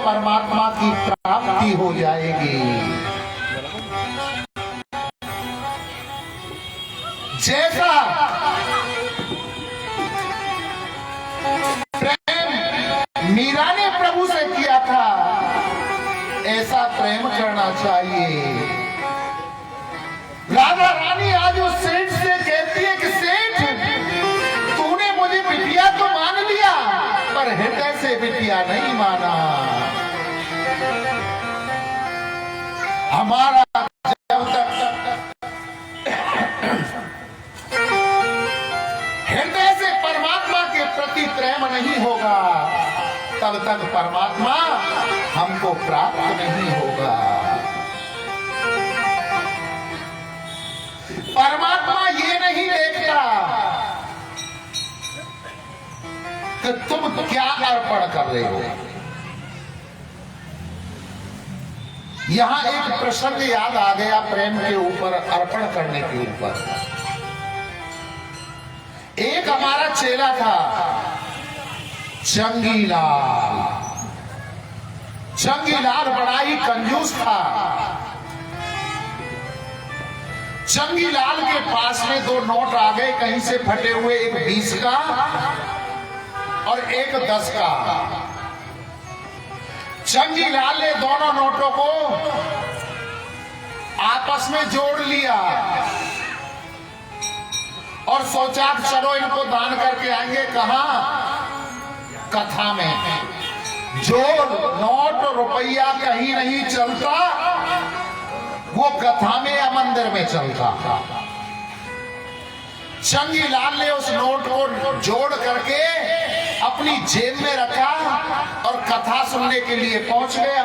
परमात्मा की प्राप्ति हो जाएगी। जैसा प्रेम मीरा ने प्रभु से किया था, ऐसा प्रेम करना चाहिए। राधा रानी आज उस सेठ से कहती है कि सेठ, तूने मुझे बिटिया तो मान लिया, पर हृदय से बिटिया नहीं माना। हमारा जब तक हृदय से परमात्मा के प्रति प्रेम नहीं होगा, तब तक परमात्मा हमको प्राप्त नहीं होगा। परमात्मा ये नहीं देखता कि तुम क्या अर्पण कर रहे हो। यहां एक प्रसंग याद आ गया प्रेम के ऊपर, अर्पण करने के ऊपर। एक हमारा चेला था चंगीलाल। चंगीलाल बड़ा ही कंजूस था। चंगीलाल के पास में दो नोट आ गए कहीं से फटे हुए, एक 20 का और एक 10 का। चंगीलाल ने दोनों नोटों को आपस में जोड़ लिया और सोचा चलो इनको दान करके आएंगे। कहां? कथा में। जो नोट रुपया कहीं नहीं चलता, वो कथा में या मंदिर में चलता। चंगीलाल ने उस नोट को जोड़ करके अपनी जेब में रखा और कथा सुनने के लिए पहुंच गया।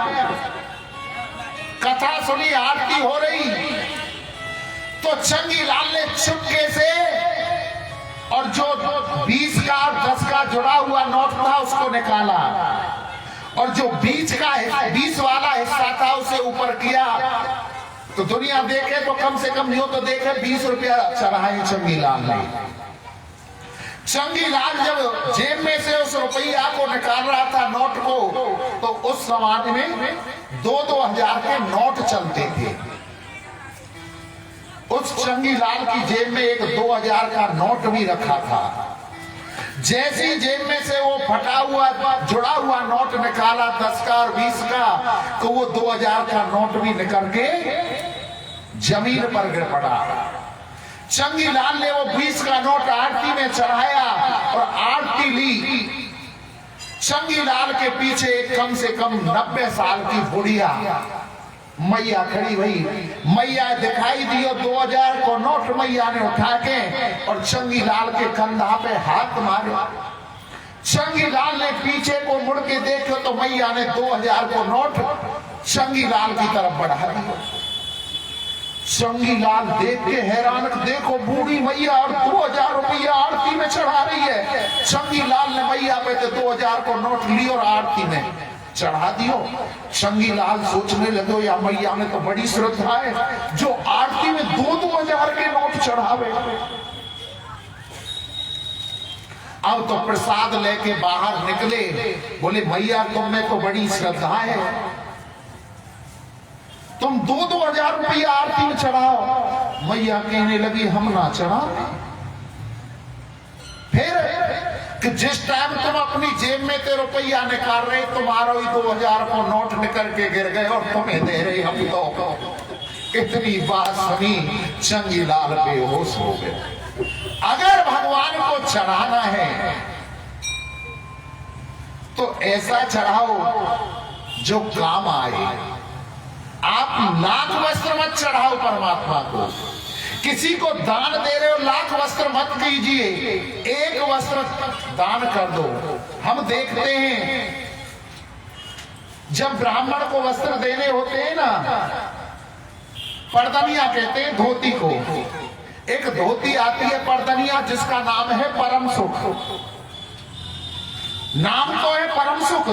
कथा सुनी, आरती हो रही, तो चंगीलाल ने चुपके से और जो 20 का और 10 का जुड़ा हुआ नोट था उसको निकाला और जो 20 वाला हिस्सा था उसे ऊपर किया। तो दुनिया देखे तो कम से कम यूं तो देखे 20 रुपया चढ़ाए चंगीलाल ने। चंगीलाल जब जेब में से उस रुपया को निकाल रहा था, नोट को, तो उस समाज में 2-2 हजार के नोट चलते थे। उस चंगीलाल की जेब में एक 2000 का नोट भी रखा था। जैसी जेब में से वो फटा हुआ जुड़ा हुआ नोट निकाला 10 का और 20 का, तो वो 2000 का नोट भी निकल के जमीन पर गिर पड़ा। चंगीलाल ने वो 20 का नोट आरती में चढ़ाया और आरती ली। चंगीलाल के पीछे कम से कम 90 साल की बुढ़िया मैया खड़ी हुई। मैया दिखाई दी और 2000 को नोट मैया ने उठा के और चंगीलाल के कंधा पे हाथ मारा। चंगीलाल ने पीछे को मुड़ के देखो तो मैया ने 2000 को नोट चंगीलाल की तरफ बढ़ा दिया। चंगीलाल देख के हैरान, देखो बूढ़ी मैया और 2000 रुपया आरती में चढ़ा रही है। चंगीलाल ने मैया पे 2000 को नोट ली और आरती में चढ़ा दियो। चंगीलाल सोचने लगे या मैया में तो बड़ी श्रद्धा है जो आरती में 2-2 हजार के नोट चढ़ावे। अब तो प्रसाद लेके बाहर निकले, बोले मैया तुम में तो बड़ी श्रद्धा है, तुम 2-2 हजार रुपया आरती में चढ़ाओ। मैया कहने लगी हम ना चढ़ा। फिर कि जिस टाइम तुम अपनी जेब में से रुपया निकाल रहे, तुम्हारा ही 2000 को नोट निकल के गिर गए और तुम्हें दे रहे हम तो। इतनी बात सुनी चंगीलाल बेहोश हो गए। अगर भगवान को चढ़ाना है तो ऐसा चढ़ाओ जो काम आए। आप लाख वस्त्र मत चढ़ाओ परमात्मा को। किसी को दान दे रहे हो, लाख वस्त्र मत कीजिए, एक वस्त्र दान कर दो। हम देखते हैं जब ब्राह्मण को वस्त्र देने होते हैं ना, पर्दनिया कहते हैं धोती को। एक धोती आती है पर्दनिया जिसका नाम है परम सुख। नाम तो है परम सुख।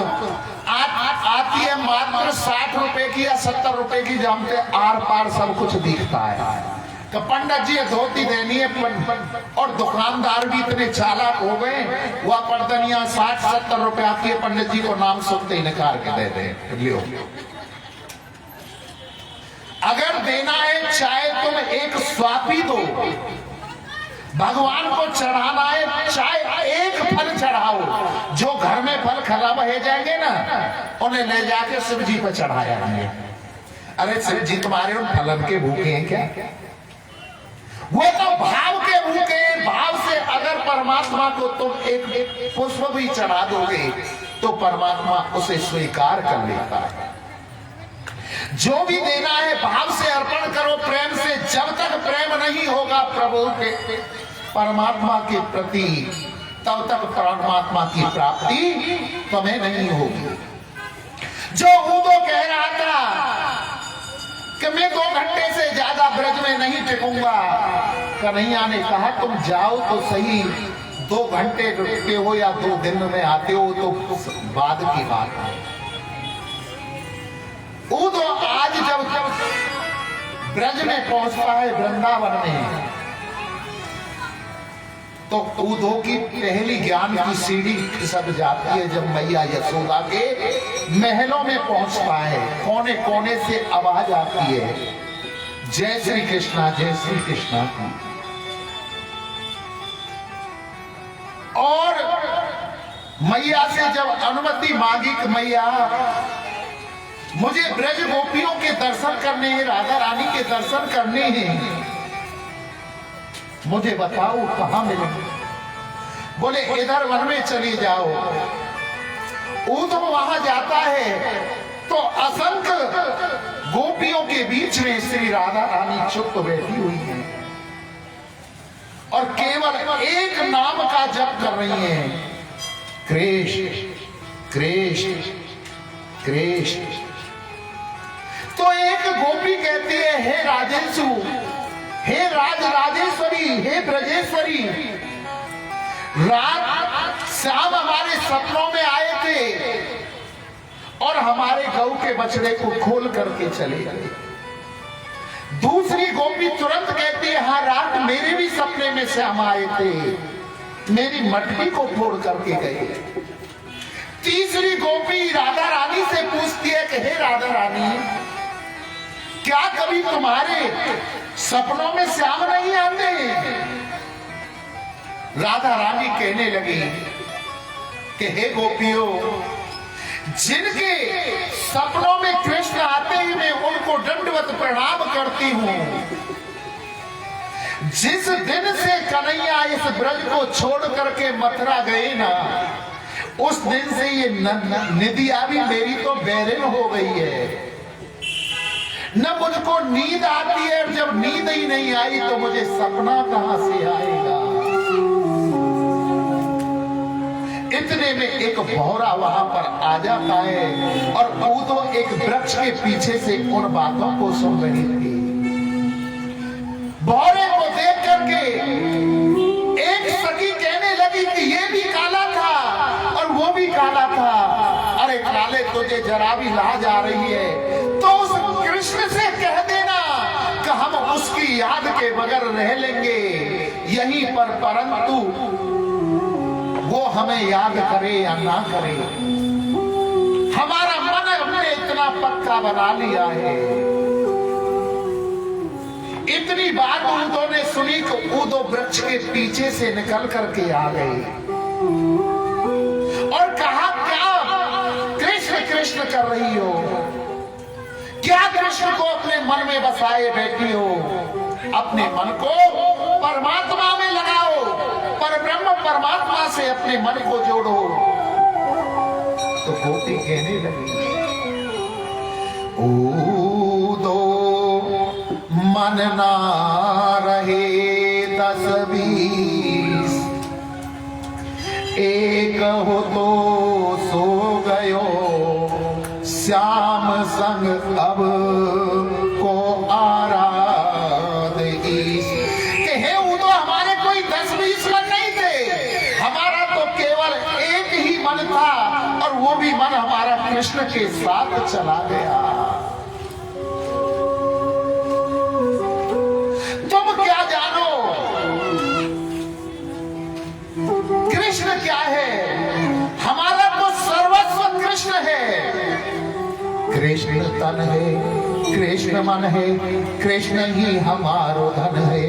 आती है मात्र 60 रुपए की या 70 रुपए की, जमते आर पार सब कुछ दिखता है। कि पंडित जी धोती देनी है, और दुकानदार भी इतने चालाक हो गए, वह पर्दनिया 60-70 रुपए आती है, पंडित जी को नाम सुनते ही निकाल के दे दे, लियो। अगर देना है चाहे तुम एक स्वापी दो, भगवान को चढ़ाना है चाहे एक फल चढ़ाओ, जो घर में फल खराब हो जाएंगे ना, उन्हें ले जाके शिव जी पर चढ़ाया जाएंगे। अरे शिव जी तुम्हारे उन फलन के भूखे हैं क्या? वो तो भाव के भूखे हैं। भाव से अगर परमात्मा को तुम एक पुष्प भी चढ़ा दोगे तो परमात्मा उसे स्वीकार कर लेता है। जो भी देना है भाव से अर्पण करो, प्रेम से। जब तक प्रेम नहीं होगा प्रभु के, परमात्मा के प्रति, तब तक परमात्मा की प्राप्ति तुम्हें नहीं होगी। जो उदो कह रहा था कि मैं 2 घंटे से ज्यादा ब्रज में नहीं टिकूंगा, कन्हैया ने कहा तुम जाओ तो सही, 2 घंटे रुकते हो या 2 दिन में आते हो तो बाद की बात है। उदो आज जब ब्रज में पहुंचता है, वृंदावन में, तो उदो की पहली ज्ञान की सीढ़ी खिसक जाती है जब मैया यशोदा के महलों में पहुंचता है। कोने कोने से आवाज आती है, जय श्री कृष्णा, जय श्री कृष्णा की। और मैया से जब अनुमति मांगी कि मैया मुझे ब्रज गोपियों के दर्शन करने हैं, राधा रानी के दर्शन करने हैं, मुझे बताओ कहां मिलेंगे? बोले इधर वन में चली जाओ। उदो वहां जाता है तो असंख्य गोपियों के बीच में श्री राधा रानी चुप बैठी हुई है और केवल एक नाम का जप कर रही है, कृष्ण कृष्ण कृष्ण। तो एक गोपी कहती है, हे राजेशु, हे राजेश्वरी, हे ब्रजेश्वरी, रात श्याम हमारे सपनों में आए थे और हमारे गऊ के बछड़े को खोल करके चले गए। दूसरी गोपी तुरंत कहती है, हाँ रात मेरे भी सपने में श्याम आए थे, मेरी मटकी को फोड़ करके गए। तीसरी गोपी राधा रानी से पूछती है कि हे राधा रानी, क्या कभी तुम्हारे सपनों में श्याम नहीं आते? राधा रानी कहने लगी कि हे गोपियों, जिनके सपनों में कृष्ण आते ही मैं उनको दंडवत प्रणाम करती हूं। जिस दिन से कन्हैया इस ब्रज को छोड़ करके मथुरा गए ना, उस दिन से ये निदिया भी मेरी तो बैरिन हो गई है। न मुझको नींद आती है, और जब नींद ही नहीं आई तो मुझे सपना कहां से आएगा? इतने में एक भौरा वहां पर आ जाता है और उदो एक वृक्ष के पीछे से उन बातों को सुन रही थी। भौरे को देख करके एक सखी कहने लगी कि ये भी काला था और वो भी काला था। अरे काले, तुझे जरा भी लाज आ रही है तो उस कृष्ण से कह देना कि हम उसकी याद के बगैर रह लेंगे यहीं पर, परंतु वो हमें याद करे या ना करे, हमारा मन हमने इतना पक्का बना लिया है। इतनी बात उदो ने सुनी कि उदो वृक्ष के पीछे से निकल करके आ गई और कहा, क्या कृष्ण कृष्ण कर रही हो? क्या कृष्ण को अपने मन में बसाए बैठी हो? अपने मन को परमात्मा में लगाओ, परब्रह्म परमात्मा से अपने मन को जोड़ो। तो गोपी कहने लगी, उदो मन ना रहे 10-20, एक हो तो सो गयो, श्याम संग अब को आराध ईश। कि हे उदो, हमारे कोई 10-20 मन नहीं थे, हमारा तो केवल एक ही मन था और वो भी मन हमारा कृष्ण के साथ चला गया। तुम कृष्ण तन है, कृष्ण मन है, कृष्ण ही हमारो धन है।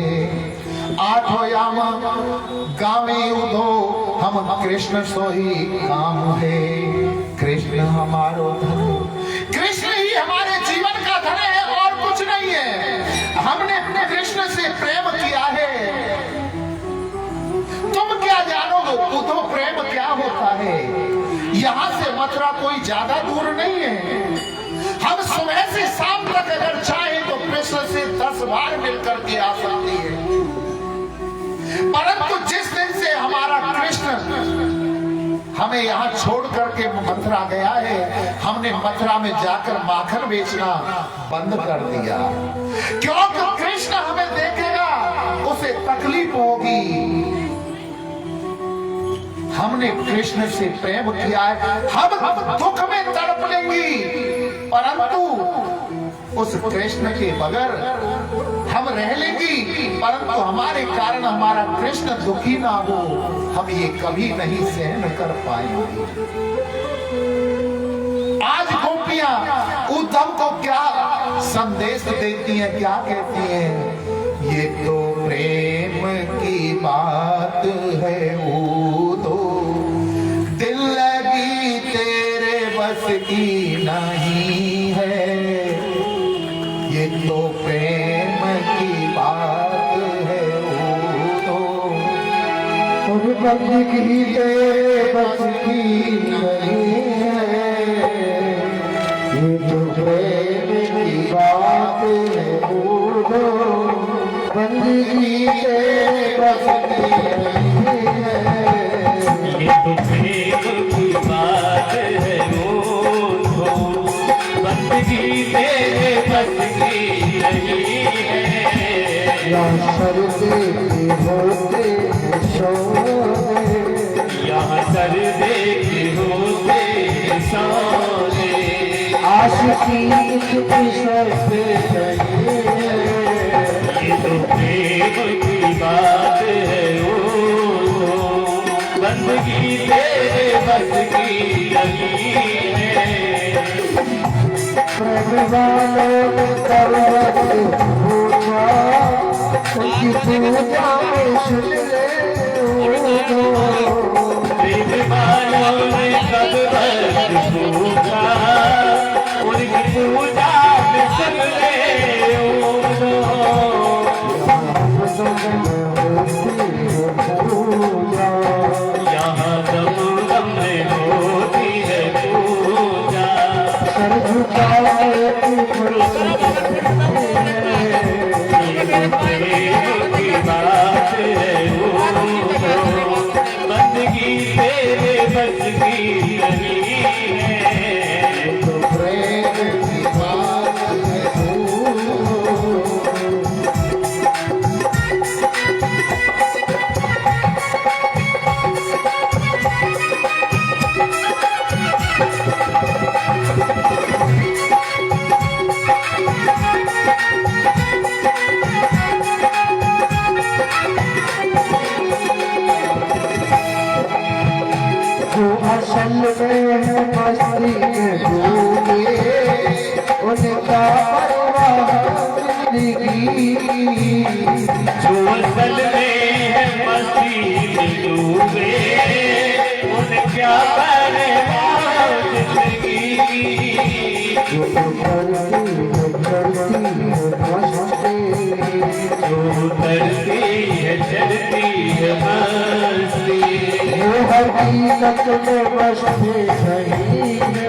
आठो याम गावे उधो, हम कृष्ण सोई काम है। कृष्ण हमारो धन, कृष्ण ही हमारे जीवन का धन है और कुछ नहीं है। हमने अपने कृष्ण से प्रेम किया है। तुम क्या जानोगे उधो प्रेम क्या होता है। यहाँ से मथुरा कोई ज्यादा दूर नहीं है। हम सुबह से शाम तक अगर चाहें तो कृष्ण से 10 बार मिलकर के आ सकती है। परंतु जिस दिन से हमारा कृष्ण हमें यहाँ छोड़ करके मथुरा गया है, हमने मथुरा में जाकर माखन बेचना बंद कर दिया। क्योंकि कृष्ण हमें देखेगा उसे तकलीफ होगी। हमने कृष्ण से प्रेम किया है, हम दुख में तड़प लेंगी, परंतु उस कृष्ण के बगैर हम रह लेंगी। परंतु हमारे कारण हमारा कृष्ण दुखी ना हो, हम ये कभी नहीं सहन कर पाएंगे। आज गोपियां उद्धव को क्या संदेश देती हैं, क्या कहती हैं? ये तो प्रेम की बात है, वो तो दिल लगी तेरे बस की नहीं है। ये तो प्रेम की बात है, वो तो बंदगी तेरे बस की नहीं है। ये तो प्रेम की बात है, वो तो बंदगी तेरे बस की नहीं है। ये तो प्रेम की बात है, वो तो बंदगी तेरे बस की नहीं है। यहाँ सर्दे होते सोने, यहाँ सर्दे होते सोने, आशिकी की शर्त नहीं है। ये तो प्रेम की बात है, वो बंदगी तेरे बस की नहीं है। प्रेम वालों ने पर्वत पूजा, उनकी पूजा में सुन ले प्रेम वालों ने पर्वत पूजा, उनकी पूजा में सुन ले। यहाँ दम दम में होती है पूजा, सर झुकाए प्रेम की बात है, वो बंदगी तेरे बस की नहीं है। तो प्रेम की बात है, असल में मस्ती के डूबे, उनका परवाह जिंदगी। जो असल में है मस्ती में डूबे, उनका परवाह जिंदगी। जो करती है चलती है मस्ती, वो हकीकत में बसते नहीं है।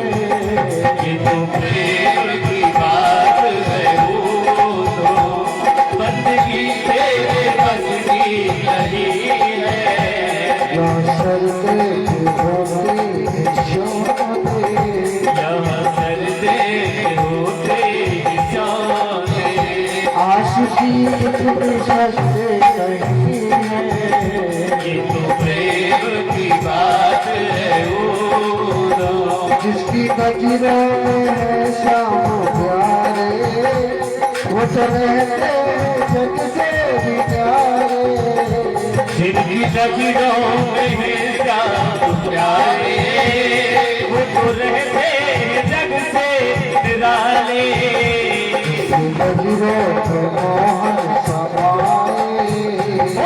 ये तो प्रेम की बात है, वो तो बंदगी तेरे बस की नहीं है। यहाँ सर्दे होते सोने, यहाँ सर्दे होते सोने, आशिकी की सस्ते नहीं है। ये तो प्रेम की बात है, वो तो जिसकी नजरों में है शाम प्यारे, वो तो रहते जग से भी प्यारे। जिनकी नजरों में है श्याम प्यारे, वो तो रहते जग से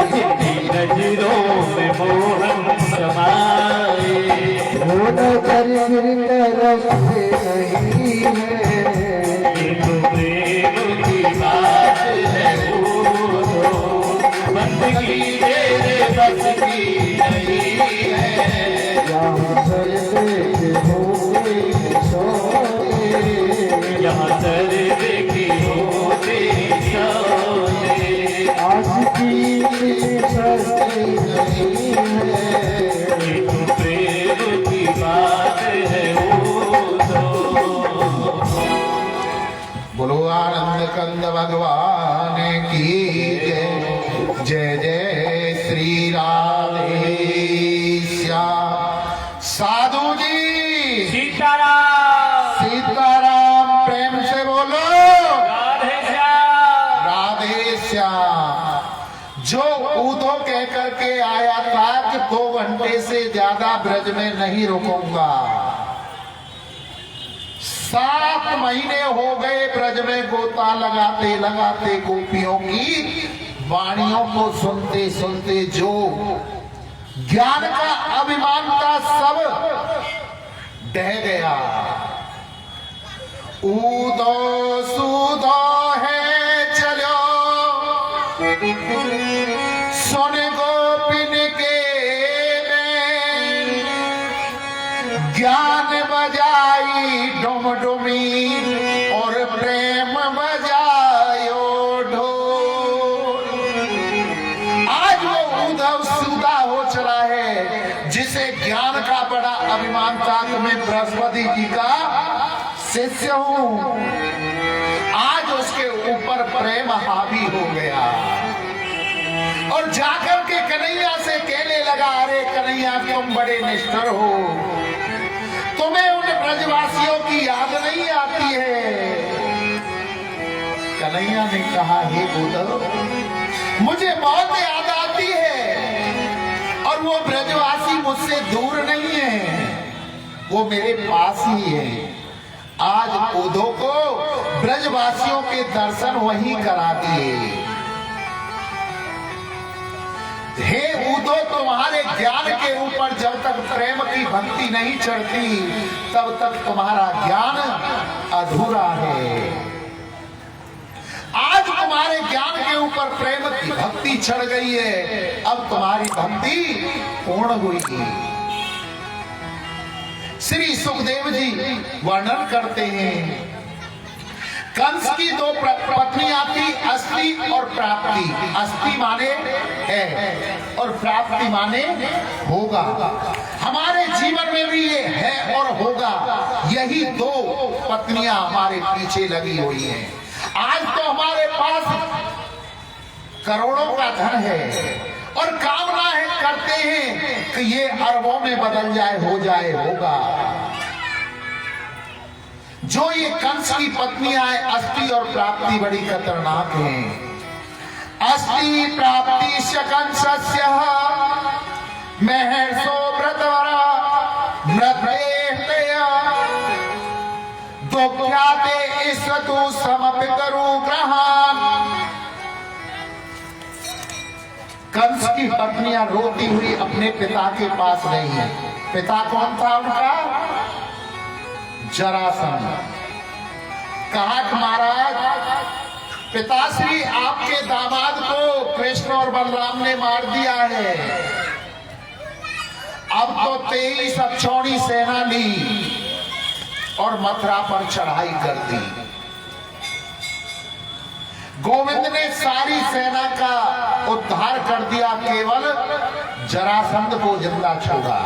जिनकी नजरों में मोहन समाए ये तो प्रेम की बात है वो तो बंदगी मेरे बस की नहीं है यहाँ सर देखी होते सोने ये तो प्रेम की बात है वो तो बोलो आनंद कंद भगवान की जय जय श्री राधे श्याम। साधु जी सीताराम सीताराम प्रेम से बोलो राधे श्याम राधे श्याम। जो ऊधो कह करके आया था कि 2 घंटे से ज्यादा ब्रज में नहीं रुकूंगा, 7 महीने हो गए ब्रज में गोता लगाते लगाते गोपियों की वाणियों को सुनते सुनते जो ज्ञान का अभिमान था सब ढह गया। ऊदो सूदो है चलो सुन गोपिन के में ज्ञान बजाई डुमडुमी और प्रेम बजायो ढोल। आज वो उद्धव सूदा हो चला है जिसे ज्ञान का बड़ा अभिमान था कि मैं बृहस्पति जी का शिष्य हूं। आज उसके ऊपर प्रेम हावी हो गया और जाकर के कन्हैया से कहने लगा, अरे कन्हैया तुम बड़े निष्ठुर हो, तुम्हें उन ब्रजवासियों की याद नहीं आती है। कन्हैया ने कहा, हे उद्धव मुझे बहुत याद आती है और वो ब्रजवासी मुझसे दूर नहीं है, वो मेरे पास ही है। आज उद्धव को ब्रजवासियों के दर्शन वही करा दिए। हे उद्धव तुम्हारे ज्ञान के ऊपर जब तक प्रेम की भक्ति नहीं चढ़ती तब तक तुम्हारा ज्ञान अधूरा है। आज तुम्हारे ज्ञान के ऊपर प्रेम की भक्ति चढ़ गई है, अब तुम्हारी भक्ति पूर्ण हुई। श्री सुखदेव जी वर्णन करते हैं, कंस की 2 पत्नियां थी, अस्थि और प्राप्ति। अस्थि माने है और प्राप्ति माने होगा। हमारे जीवन में भी ये है और होगा, यही 2 पत्नियां हमारे पीछे लगी हुई हैं। आज तो हमारे पास करोड़ों का धन है और कामना है करते हैं कि ये अरबों में बदल जाए, हो जाए, होगा। जो ये कंस की पत्नियां हैं अस्थि और प्राप्ति बड़ी खतरनाक हैं। अस्थि प्राप्ति कंसस्य महर्षो व्रतवरा व्रतेष्टया दुख्याते ईश्वतु समपितरु ग्रहान। कंस की पत्नियां रोती हुई अपने पिता के पास गई हैं। पिता कौन था उनका? जरासंध। कहा कि महाराज पिताश्री आपके दामाद को कृष्ण और बलराम ने मार दिया है, अब तो 23 अक्षौणी सेना ली और मथुरा पर चढ़ाई कर दी। गोविंद ने सारी सेना का उद्धार कर दिया, केवल जरासंध को जिंदा छोड़ा।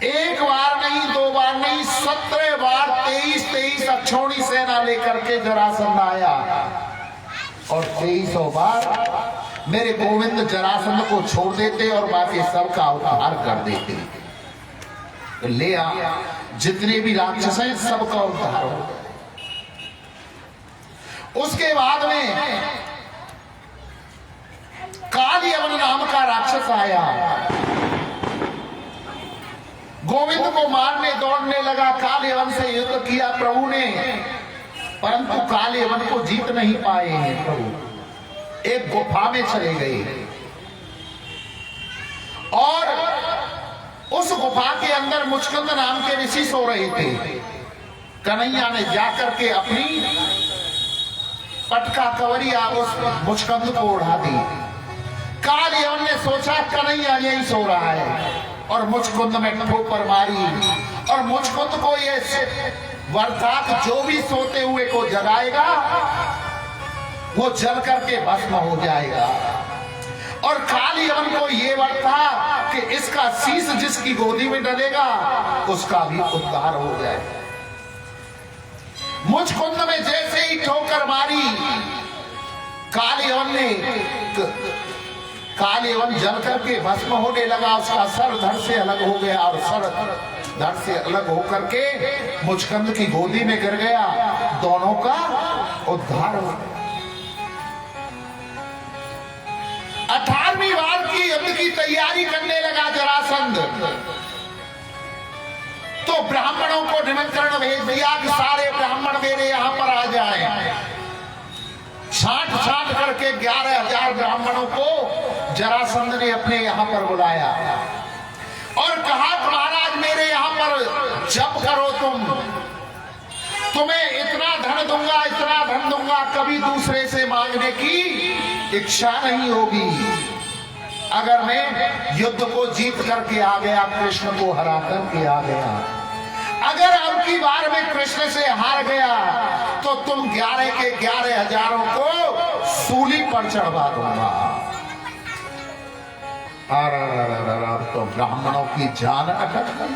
1 बार नहीं, 2 बार नहीं, 17 बार 23 अक्षौणी सेना लेकर के जरासंध आया और 2300 बार मेरे गोविंद जरासंध को छोड़ देते और बाकी सबका उद्धार कर देते। तो ले आ, जितने भी राक्षस हैं सबका उद्धार हो। उसके बाद में कालयवन नाम का राक्षस आया, गोविंद को मारने दौड़ने लगा। कालयवन से युद्ध किया प्रभु ने, परंतु काले वन को जीत नहीं पाए हैं प्रभु। एक गुफा में चले गए और उस गुफा के अंदर मुचकुंद नाम के ऋषि सो रहे थे। कन्हैया ने जाकर के अपनी पटका कवरिया उस मुचकुंद को उड़ा दी। काल यवन ने सोचा कन्हैया यही सो रहा है और मुचकुंद में ठोकर मारी और मुचकुंद को ये वरदान जो भी सोते हुए को जगाएगा वो जल करके भस्म हो जाएगा। और काल यवन को ये वर था कि इसका शीश जिसकी गोदी में डलेगा उसका भी उद्धार हो जाएगा। मुचकुंद में जैसे ही ठोकर मारी काल यवन जल करके भस्म होने लगा। उसका सर धड़ से अलग हो गया और सर धड़ से अलग होकर के मुचकुंद की गोदी में गिर गया। दोनों का उद्धार हो गया। 18वीं बार की युद्ध की तैयारी करने लगा जरासंध। तो ब्राह्मणों को निमंत्रण भेज दिया कि सारे ब्राह्मण मेरे यहां पर आ जाएं। छांट करके 11,000 ब्राह्मणों को जरासंध ने अपने यहां पर बुलाया और कहा महाराज मेरे यहां पर जप करो, तुम्हें इतना धन दूंगा, कभी दूसरे से मांगने की इच्छा नहीं होगी अगर मैं युद्ध को जीत करके आ गया, कृष्ण को हरा करके आ गया। अगर अब की बार में कृष्ण से हार गया तो तुम 11 के 11,000 को सूली पर चढ़वा दूंगा। तो ब्राह्मणों की जान अटक गई।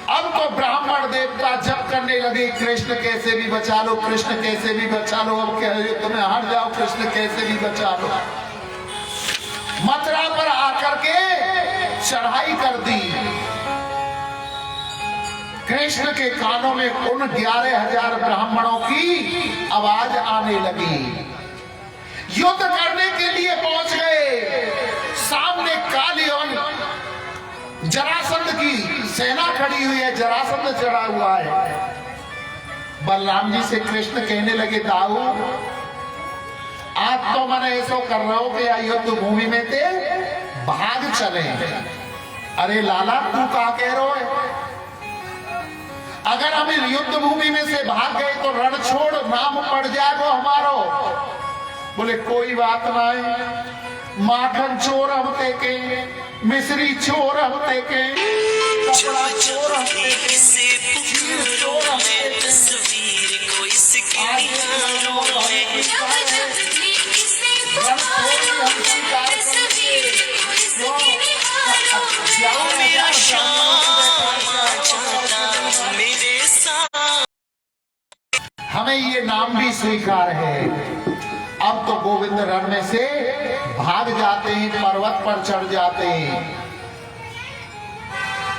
अब तो ब्राह्मण देवता जप करने लगे कृष्ण कैसे भी बचा लो, कृष्ण कैसे भी बचा लो। अब क्या तुम्हें हार जाओ, कृष्ण कैसे भी बचा लो। मथुरा पर आकर के चढ़ाई कर दी। कृष्ण के कानों में उन 11,000 ब्राह्मणों की आवाज आने लगी। युद्ध करने के लिए पहुंच गए। सामने काल यवन जरासंध की सेना खड़ी हुई है, जरासंध चढ़ा हुआ है। बलराम जी से कृष्ण कहने लगे दाऊ आज तो मैंने ऐसा कर रहा हूं कि युद्ध भूमि में थे भाग चले। अरे लाला तू कहा कह रहा है? अगर हम युद्ध भूमि में से भाग गए तो रण छोड़ नाम पड़ जाएगा हमारो। बोले कोई बात नहीं, माखन चोर हम के, मिश्री चोर हम के, कपड़ा चोर हम के, चोर हम हमें ये नाम भी स्वीकार है। अब तो गोविंद रण में से भाग जाते हैं, पर्वत पर चढ़ जाते हैं।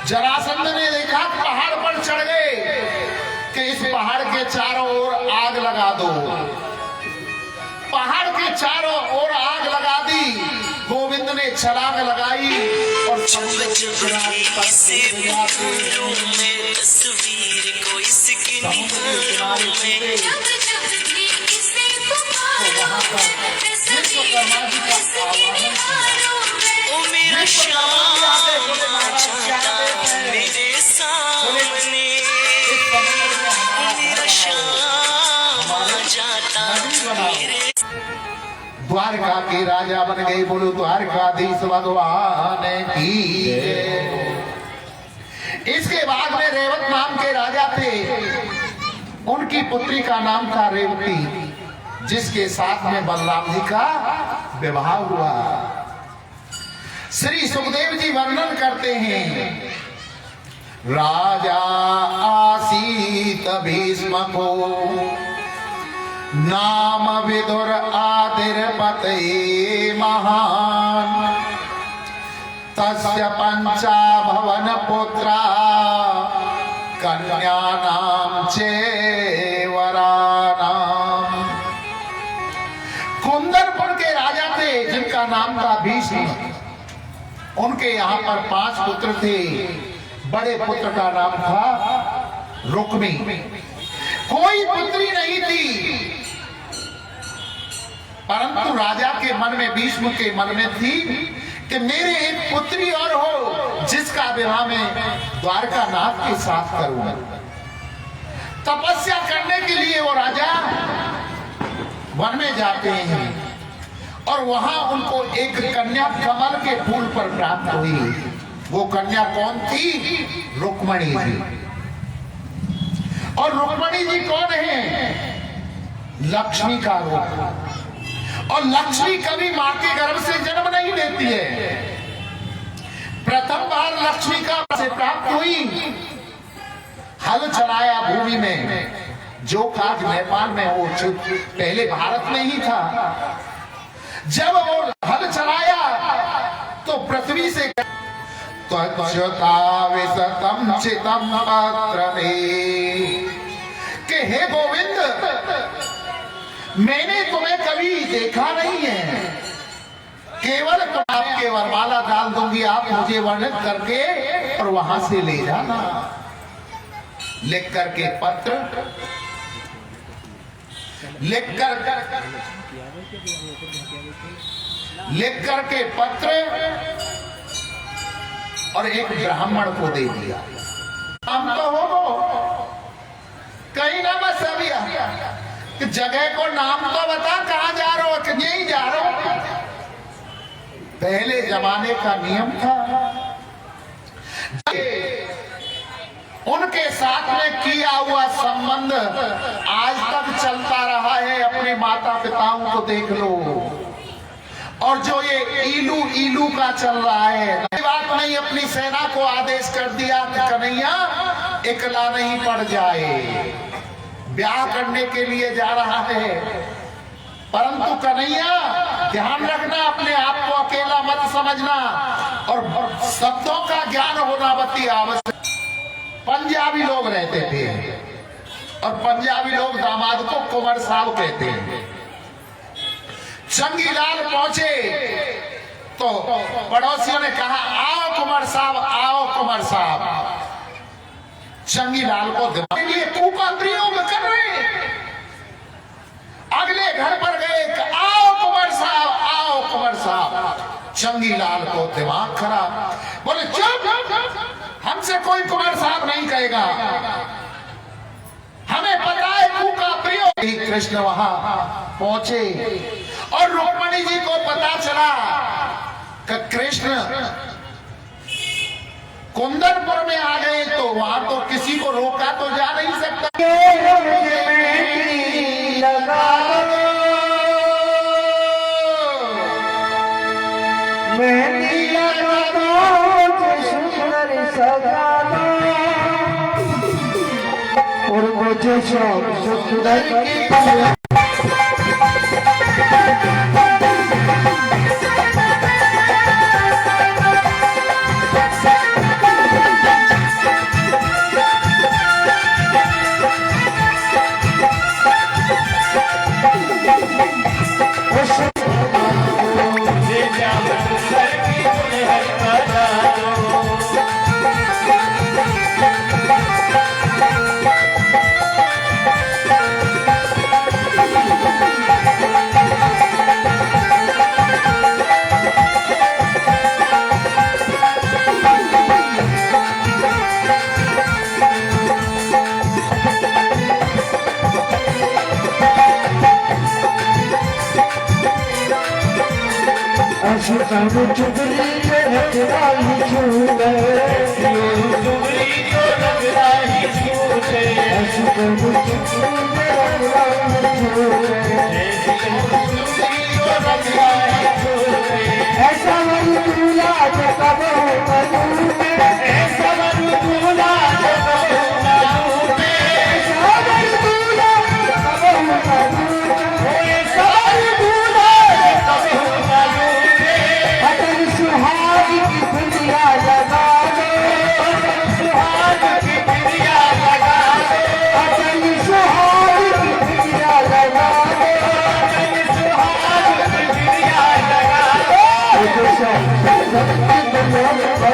जरासंध ने देखा पहाड़ पर चढ़ गए कि इस पहाड़ के चारों ओर आग लगा दो। पहाड़ के चारों ओर आग लगा दी। गोविंद ने छलांग लगाई और समुद्र के किनारे पर वहां पर विश्वकर्मा जी का ओ मेरा श्याम मेरे सामने, मेरा श्याम जाता मेरे। द्वारका के राजा बन गए। बोलो द्वारकाधीश भगवान की जय। इसके बाद में रेवत नाम के राजा थे। उनकी पुत्री का नाम था रेवती, जिसके साथ में बलराम जी का विवाह हुआ। श्री सुखदेव जी वर्णन करते हैं राजा आसीत भीष्म को नाम विदुर आदिर पते महान तस्य पंचा भवन पुत्रा कन्या नाम चेवरा नाम। कुंदरपुर के राजा थे जिनका नाम था भीष्म। उनके यहाँ पर 5 पुत्र थे। बड़े पुत्र का नाम था रुक्मी। कोई पुत्री नहीं थी, परंतु राजा के मन में, भीष्म के मन में थी कि मेरे एक पुत्री और हो जिसका विवाह मैं द्वारकानाथ के साथ करूं। तपस्या करने के लिए वो राजा वन में जाते हैं और वहां उनको एक कन्या कमल के फूल पर प्राप्त हुई। वो कन्या कौन थी? रुक्मणी जी। और रुक्मणी जी कौन है? लक्ष्मी का रूप। और लक्ष्मी कभी मां के गर्भ से जन्म नहीं लेती है। प्रथम बार लक्ष्मी का से प्राप्त हुई, हल चलाया भूमि में, जो काज नेपाल में हो, पहले भारत में ही था। जब वो हल चलाया तो पृथ्वी से त्वच्युताविशतम चितम पत्र में कि हे गोविंद, मैंने तुम्हें कभी देखा नहीं है, केवल तो आपके वरमाला डाल दूंगी, आप मुझे वर्णित करके और वहां से ले जाना। लिख करके पत्र, लिख करके पत्र और एक ब्राह्मण को दे दिया। हम तो हो कहीं ना, बस अभी जगह को नाम तो बता, कहां जा रहे हो? कि यहीं जा रहा हूं। पहले जमाने का नियम था, उनके साथ में किया हुआ संबंध आज तक चलता रहा है। अपने माता पिताओं को देख लो। और जो ये इलू का चल रहा है, बात नहीं, अपनी सेना को आदेश कर दिया कि कन्हैया एकला नहीं पड़ जाए, ब्याह करने के लिए जा रहा है। परंतु कन्हैया ध्यान रखना, अपने आप को अकेला मत समझना और शब्दों का ज्ञान होना अति आवश्यक। पंजाबी लोग रहते थे और पंजाबी लोग दामाद को कुंवर साहब कहते हैं। चंगीलाल पहुंचे तो पड़ोसियों ने कहा, आओ कुंवर साहब, आओ कुंवर साहब। चंगीलाल को दिमाग लिए कूका प्रयोग कर रहे। अगले घर पर गए, आओ कुंवर साहब, आओ कुंवर साहब। चंगीलाल को दिमाग खराब, बोले चुप, हमसे कोई कुंवर साहब नहीं कहेगा, हमें पता है कूका प्रयोग। कृष्ण वहां पहुंचे और रुक्मणी जी को पता चला कि कृष्ण कुंदनपुर में आ गए, तो वहां तो किसी को रोका तो जा नहीं सकता। और मुझे सुंदर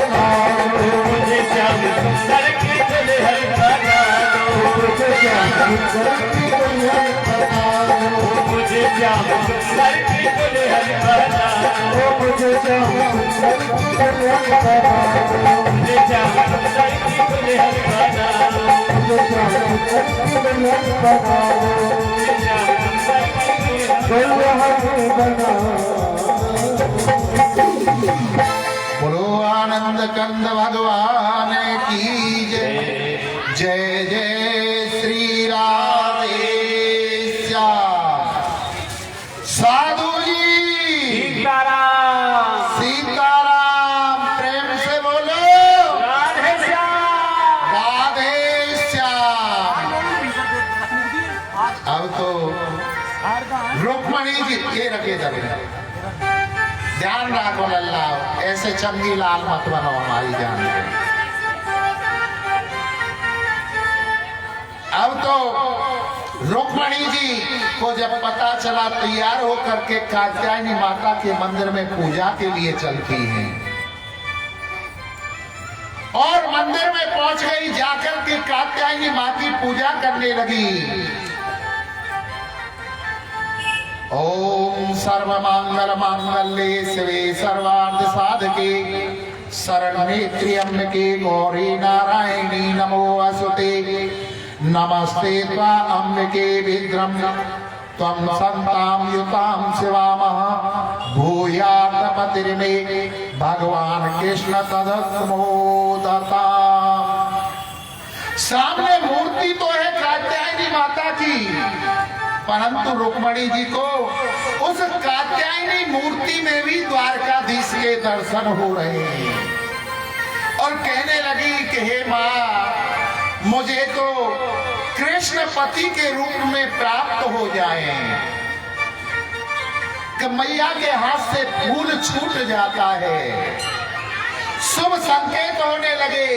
Bye. क्या सुंदर की दुल्हन बना दो, मुझे श्याम सुंदर की दुल्हन बना दो, ओ मुझे क्या सुंदर की दुल्हन बना दो, मुझे श्याम सुंदर की दुल्हन बना दो, मुझे क्या सुंदर की दुल्हन बना दो, मुझे श्याम सुंदर की दुल्हन दुल्हन बना दो। बोलो आनंद कंद भगवान की जय। जय जय श्री राधे श्याम। साधु जी सीताराम सीताराम, प्रेम से बोलो राधे श्याम। राधे श्याम। अब तो रुक्मणी जी ये रखे दबे, ध्यान रखो लल्ला, ऐसे चंगी लाल मत बनो हमारी जान पे। अब तो रुक्मणी जी को जब पता चला, तैयार होकर के कात्यायनी माता के मंदिर में पूजा के लिए चलती हैं और मंदिर में पहुंच गई। जाकर के कात्यायनी माँ की पूजा करने लगी। ओम सर्वमंगल मांगल्ये शिवे सर्वार्थ साधके शरण्ये त्र्यंबके गौरी नारायणी नमोस्तुते। नमस्ते त्वा अम्बिके विद्रम त्वं संतां युतां शिवामः। भूयात् पतिर्मे भगवान कृष्ण तदत्मोदता। सामने मूर्ति तो है कात्यायनी माता की, परंतु रुक्मणी जी को उस कात्यायनी मूर्ति में भी द्वारकाधीश के दर्शन हो रहे हैं और कहने लगी कि हे मां, मुझे तो कृष्ण पति के रूप में प्राप्त हो जाए कि मैया के हाथ से फूल छूट जाता है। शुभ संकेत होने लगे।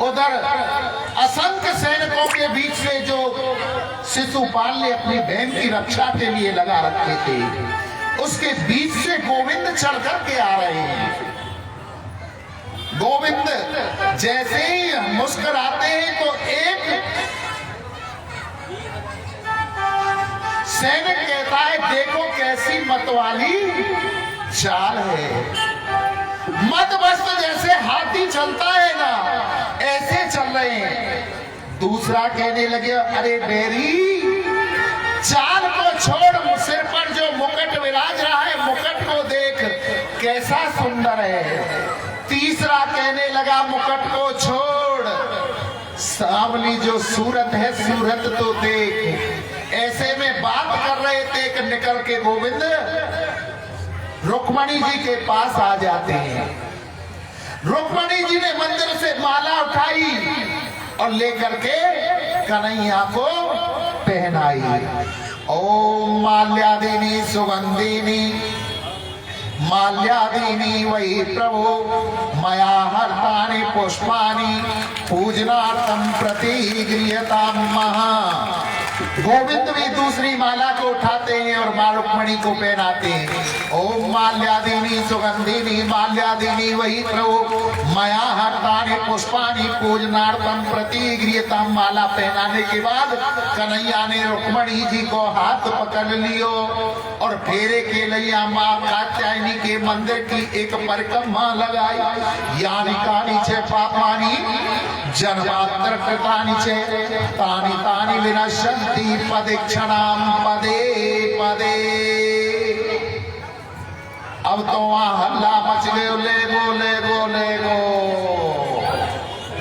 उधर असंख्य सैनिकों के बीच में जो शिशुपाल ने अपनी बहन की रक्षा के लिए लगा रखे थे, उसके बीच से गोविंद चढ़ करके आ रहे हैं। गोविंद जैसे ही मुस्कुराते हैं तो एक सैनिक कहता है, देखो कैसी मतवाली चाल है। मदमस्त जैसे हाथी चलता है ना, ऐसे चल रहे हैं। दूसरा कहने लगे, अरे बेरी, चाल को छोड़, सिर पर जो मुकुट विराज रहा है, मुकुट को देख कैसा सुंदर है। तीसरा कहने लगा, मुकुट को छोड़, सामने जो सूरत है, सूरत तो देख। ऐसे में बात कर रहे थे कि निकल के गोविंद रुक्मणी जी के पास आ जाते हैं। रुक्मणी जी ने मंदिर से माला उठाई और लेकर के कन्हैया को पहनाई। ओम माल्यादिनी सुगंधिनी माल्यादिनी वही प्रभु मया हर्तानि पुष्पानि पूजनार्थम प्रतिगृह्यताम महा। गोविंद भी दूसरी माला को उठाते हैं और मां रुक्मणी को पहनाते हैं। ओम माल्यादिनी सुगंधिनी माल्यादिनी वही प्रभु मया हर्तानि पुष्पानि पूजनार्थम प्रतिगृह्यताम। माला पहनाने के बाद कन्हैया ने रुक्मणी जी को हाथ पकड़ लियो और फेरे के लिए मां कात्यायनी के मंदिर की एक परिक्रमा लगाई। यानी कानी चे पापानी जन्मांतर कृतानि चे तानि तानि विनश्यन्ति पदीक्षणाम पदे पदे। अब तो वहां हल्ला मच गयो, ले गो ले गो ले गो।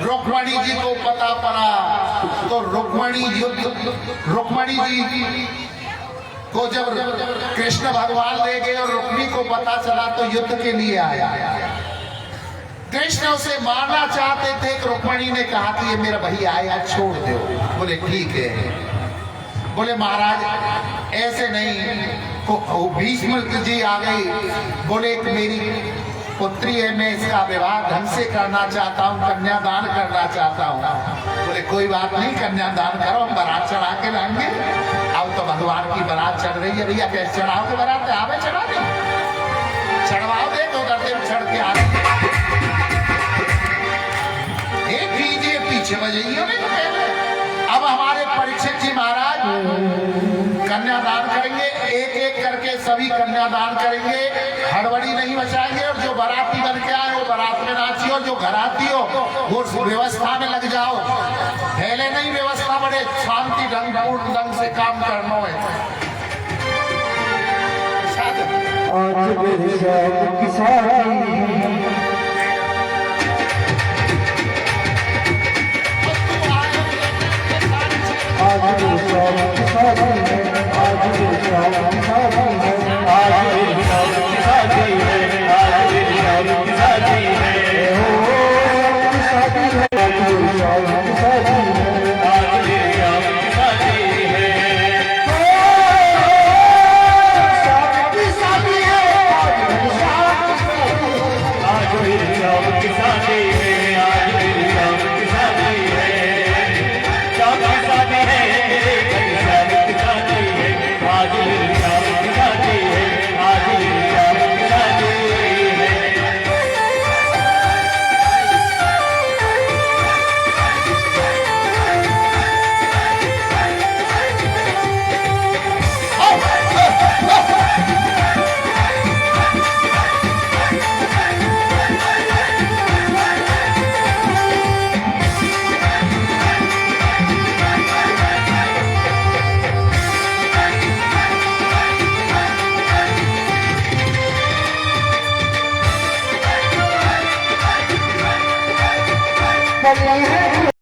रुक्मणी जी को पता पड़ा तो रुक्मणी जी को जब कृष्ण भगवान ले गए और रुक्मिणी को पता चला तो युद्ध के लिए आया। कृष्ण उसे मारना चाहते थे, रुक्मणी ने कहा कि ये मेरा भैया आया, छोड़ दो। बोले ठीक है। बोले महाराज ऐसे नहीं। भीष्म जी आ गई, बोले मेरी पुत्री है, मैं इसका विवाह ढंग से करना चाहता हूँ, कन्यादान करना चाहता हूँ। बोले कोई बात नहीं, कन्यादान करो, हम बारात चढ़ा के लाएंगे। अब तो भगवान की बारात चढ़ रही है भैया, कैसे चढ़ाओ के बारात? आवे चढ़ा दे, चढ़वाओ दे तो करते चढ़ के आ रहे। एक डीजे पीछे बजाइए नहीं तो पहले। अब सभी कन्यादान करेंगे, हड़बड़ी नहीं मचाएंगे। और जो बाराती बन के आए वो बारात में नाची, और जो घराती हो वो व्यवस्था में लग जाओ। पहले नहीं, व्यवस्था बड़े शांति ढंगपूर्ण ढंग से काम करना है। आज मेरी शाम की शादी आज मेरी शाम की शादी है, आज मेरी शाम की शादी है, आज मेरी शाम की शादी है, आज मेरी शाम की शादी है, ओ शादी है, आज मेरी शाम की शादी है, आज मेरी शाम की शादी है, शाम की शादी है, आज मेरी शाम की शादी है। आज मेरी शाम की शादी है, आज मेरी शाम की शादी है, शाम की शादी है, मेरी शाम की शादी है, आज मेरी शाम की शादी है, आज मेरी शाम की शादी है। बने हैं